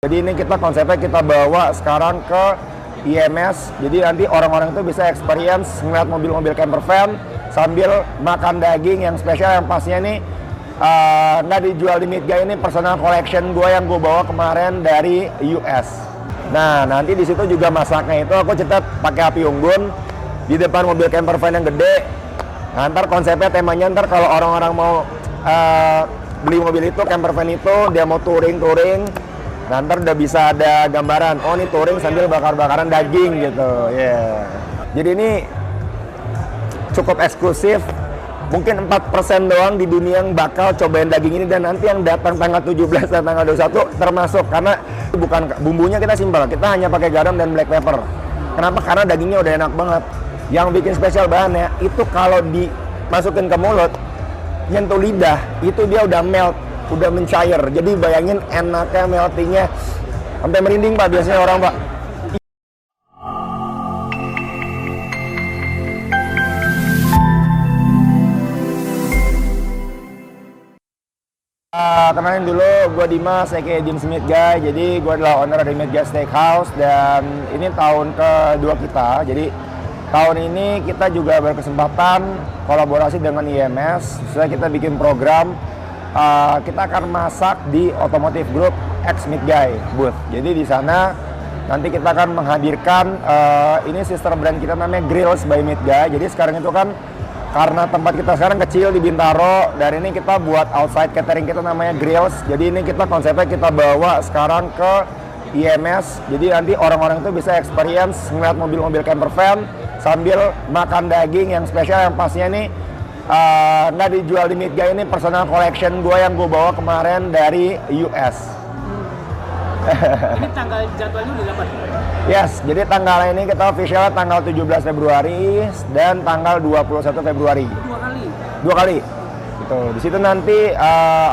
Jadi ini konsepnya kita bawa sekarang ke IMS. Jadi nanti orang-orang itu bisa experience ngeliat mobil-mobil camper van sambil makan daging yang spesial, yang pastinya ini nggak dijual di Meet Guy. Ini personal collection gue yang gue bawa kemarin dari US. Nah, nanti di situ juga masaknya itu aku cetak pakai api unggun di depan mobil camper van yang gede. Nah, ntar konsepnya, temanya ntar kalau orang-orang mau beli mobil itu, camper van itu, dia mau touring, nah, ntar udah bisa ada gambaran, oh ini touring sambil bakar-bakaran daging gitu, ya. Jadi ini cukup eksklusif, mungkin 4% doang di dunia yang bakal cobain daging ini, dan nanti yang datang tanggal 17 dan tanggal 21 termasuk, karena bukan bumbunya kita simpel, kita hanya pakai garam dan black pepper. Kenapa? Karena dagingnya udah enak banget. Yang bikin spesial bahannya itu kalau dimasukin ke mulut, nyentuh lidah, itu dia udah melt, udah mencair. Jadi bayangin enaknya, meltingnya sampai merinding Pak biasanya orang Pak. Kenalin dulu, gue Dimas, aka James Meet Guy. Jadi gue adalah owner dari Meet Guy Steakhouse, dan ini tahun kedua kita. Jadi tahun ini kita juga berkesempatan kolaborasi dengan IMS. Setelah kita bikin program, kita akan masak di Automotive Group X Meet Guy booth. Jadi di sana nanti kita akan menghadirkan ini sister brand kita namanya Grills by Meet Guy. Jadi sekarang itu kan karena tempat kita sekarang kecil di Bintaro, dan ini kita buat outside catering kita namanya Grills. Jadi ini konsepnya kita bawa sekarang ke IMS. Jadi nanti orang-orang itu bisa experience ngeliat mobil-mobil camper van sambil makan daging yang spesial, yang pastinya ini nggak dijual di Meet Guy. Ini personal collection gue yang gue bawa kemarin dari US. Ini tanggal jadwalnya udah dapat? Yes, jadi tanggal ini kita official tanggal 17 Februari dan tanggal 21 Februari. Dua kali. Gitu. Di situ nanti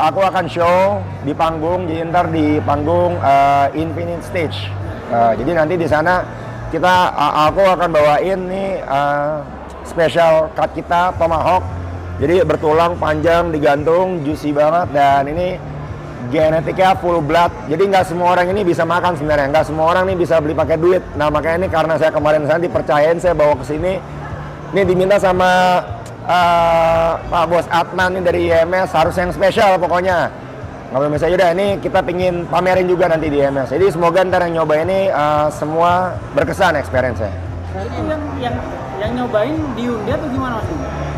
aku akan show di panggung, jadi ntar di panggung Infinite Stage. Jadi nanti di sana aku akan bawain nih special cut kita Tomahawk. Jadi bertulang panjang, digantung, juicy banget, dan ini genetiknya full blood. Jadi nggak semua orang ini bisa makan sebenarnya, nggak semua orang ini bisa beli pakai duit. Nah makanya ini karena saya kemarin sana dipercayain, saya bawa ke sini. Ini diminta sama Pak Bos Adnan nih dari IMS, harus yang spesial pokoknya. Nggak boleh misalnya udah, ini kita pingin pamerin juga nanti di IMS. Jadi semoga ntar yang nyoba ini semua berkesan experience-nya. Itu yang nyobain diundi atau gimana Mas?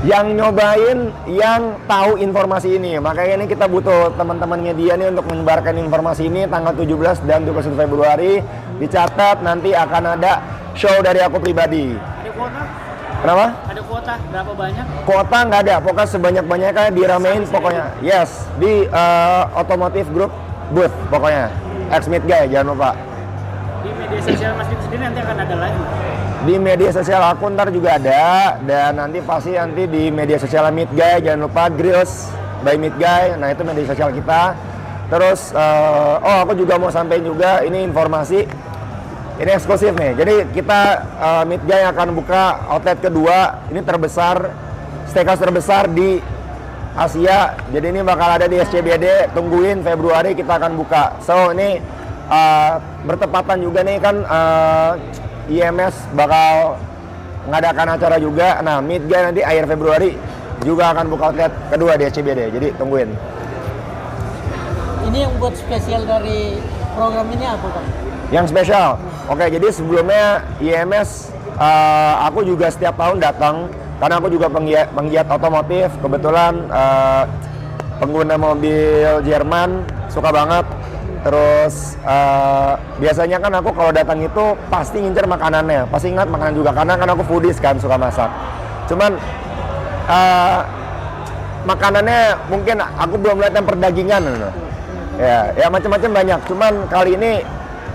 Yang nyobain yang tahu informasi ini. Makanya ini kita butuh teman-teman media nih untuk menyebarkan informasi ini tanggal 17 dan 21 Februari. Dicatat, nanti akan ada show dari aku pribadi. Ada kuota? Kenapa? Ada kuota? Berapa banyak? Kuota nggak ada, pokoknya sebanyak-banyaknya diramein pokoknya. Yes, di Automotive Group booth pokoknya. X Meet Guy, jangan lupa. Di media sosial Mas Dim sendiri nanti akan ada live? Di media sosial aku ntar juga ada, dan nanti di media sosial Meet Guy, jangan lupa Grills by Meet Guy. Nah itu media sosial kita. Terus aku juga mau sampaikan juga ini informasi, ini eksklusif nih. Jadi kita Meet Guy akan buka outlet kedua, ini terbesar, steakhouse terbesar di Asia. Jadi ini bakal ada di SCBD, tungguin Februari kita akan buka. So ini bertepatan juga nih kan IMS bakal ngadakan acara juga. Nah, Meet Guy nanti akhir Februari juga akan buka outlet kedua di SCBD. Jadi tungguin. Ini yang buat spesial dari program ini apa Pak? Yang spesial? Oke, jadi sebelumnya IMS aku juga setiap tahun datang karena aku juga penggiat otomotif. Kebetulan pengguna mobil Jerman, suka banget. Terus biasanya kan aku kalau datang itu pasti ngincer makanannya, pasti ingat makanan juga, karena kan aku foodies kan, suka masak. Cuman makanannya mungkin aku belum lihat yang perdagingan, ya macam-macam banyak. Cuman kali ini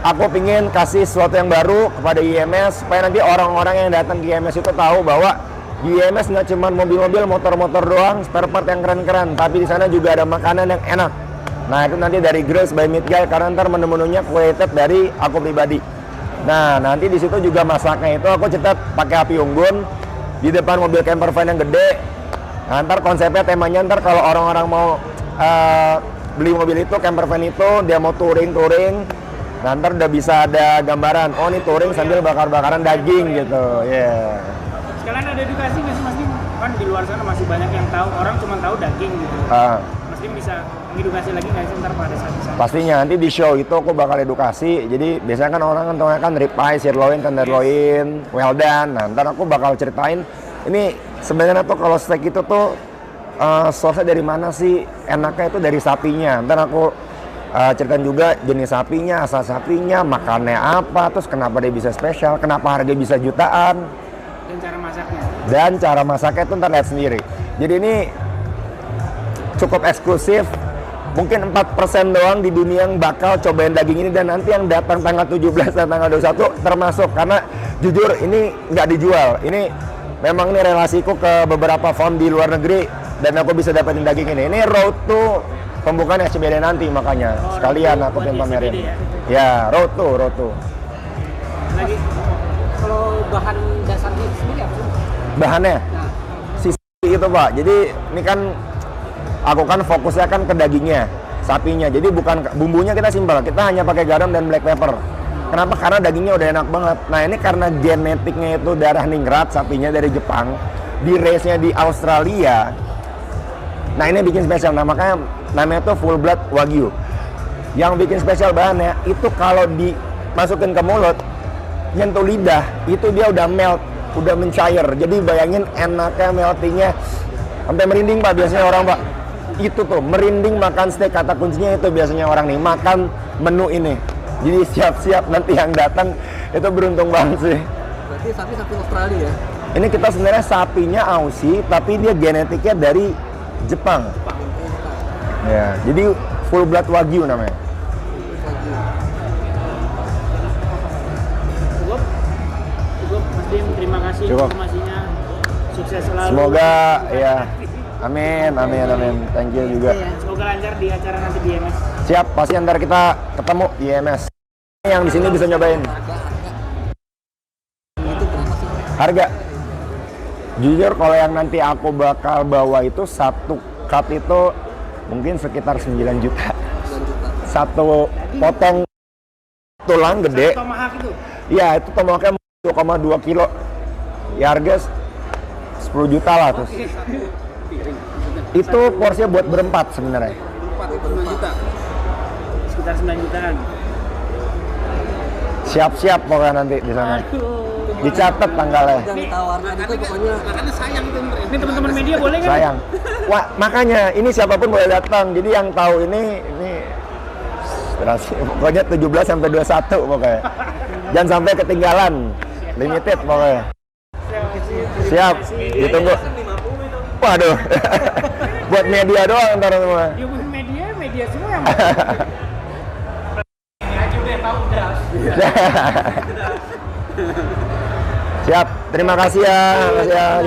aku pingin kasih sesuatu yang baru kepada IMS supaya nanti orang-orang yang datang ke IMS itu tahu bahwa di IMS nggak cuma mobil-mobil, motor-motor doang, spare part yang keren-keren, tapi di sana juga ada makanan yang enak. Nah itu nanti dari Grills by Meet Guy, karena ntar menu-menunya created dari aku pribadi. Nah nanti di situ juga masaknya itu aku cetak pakai api unggun di depan mobil camper van yang gede. Nah ntar konsepnya, temanya ntar kalau orang-orang mau beli mobil itu, camper van itu, dia mau touring, Nah, ntar udah bisa ada gambaran, oh ini touring sambil bakar-bakaran daging gitu, ya. Sekalian ada edukasi nggak sih Mas Dim? Kan di luar sana masih banyak yang tahu, orang cuma tahu daging gitu. Mas Dim bisa mengedukasi lagi nggak sih ntar pada saat di sana? Pastinya nanti di show itu aku bakal edukasi. Jadi biasanya kan orang kan taunya kan ribeye, sirloin, tenderloin, well done. Nah, ntar aku bakal ceritain ini sebenarnya tuh kalau steak itu tuh source-nya dari mana sih? Enaknya itu dari sapinya. Ntar aku ceritain juga jenis sapinya, asal sapinya, makannya apa, terus kenapa dia bisa spesial, kenapa harga bisa jutaan. Dan cara masaknya. Dan cara masaknya itu ntar lihat sendiri. Jadi ini cukup eksklusif. Mungkin 4% doang di dunia yang bakal cobain daging ini, dan nanti yang datang tanggal 17 dan tanggal 21 termasuk, karena jujur ini nggak dijual. Ini memang ini relasiku ke beberapa farm di luar negeri dan aku bisa dapetin daging ini. Ini road to pembukaan SCBD nanti, makanya sekalian aku pengen pamerin. Ya, road to. Lagi Kalau bahan dasarnya sendiri apa sih? Bahannya Nah, sisi itu Pak. Jadi ini kan aku kan fokusnya kan ke dagingnya, sapinya. Jadi bukan bumbunya kita simpel, kita hanya pakai garam dan black pepper. Kenapa? Karena dagingnya udah enak banget. Nah ini karena genetiknya itu darah ningrat, sapinya dari Jepang, di race-nya di Australia. Nah ini bikin spesial, nah makanya namanya tuh full blood wagyu. Yang bikin spesial bahannya itu kalau dimasukin ke mulut, nyentuh lidah, itu dia udah melt, udah mencair. Jadi bayangin enaknya meltingnya sampai merinding Pak biasanya orang Pak. Itu tuh merinding makan steak, kata kuncinya itu biasanya orang nih makan menu ini. Jadi siap-siap nanti yang datang itu beruntung banget sih. berarti sapi Australia ya? Ini kita sebenarnya sapinya Aussie, tapi dia genetiknya dari Jepang. Ya, jadi full blood wagyu namanya. Cukup Mas Dim, terima kasih Cukup. informasinya. Sukses selalu. Semoga ya, amin. Thank you juga. Semoga lancar di acara nanti di IMS. Siap, pasti ntar kita ketemu di IMS. Yang di sini bisa nyobain. Itu berapa sih? Harga. Jujur kalau yang nanti aku bakal bawa itu satu cut itu mungkin sekitar 9 juta. Satu potong tulang gede. Tomahawk itu. Iya, itu tomahawknya 2,2 kilo. Ya harga 10 juta lah terus. Itu porsinya buat berempat sebenarnya. 9 juta. Sekitar 9 jutaan. Siap-siap pokoknya nanti di sana. Aduh. Dicatat tanggalnya. Yang ditawarkan itu pokoknya Makanya sayang itu. Ini teman-teman media boleh kan? Sayang. Wah, makanya ini siapapun boleh datang. Jadi yang tahu ini pokoknya 17 sampai 21 pokoknya. Jangan sampai ketinggalan. Limited pokoknya. Siap. Ditunggu. Waduh. Buat media doang ntar semua. Ya bukan media semua yang mau. Ini aja udah tahu udah. Siap. Terima kasih ya.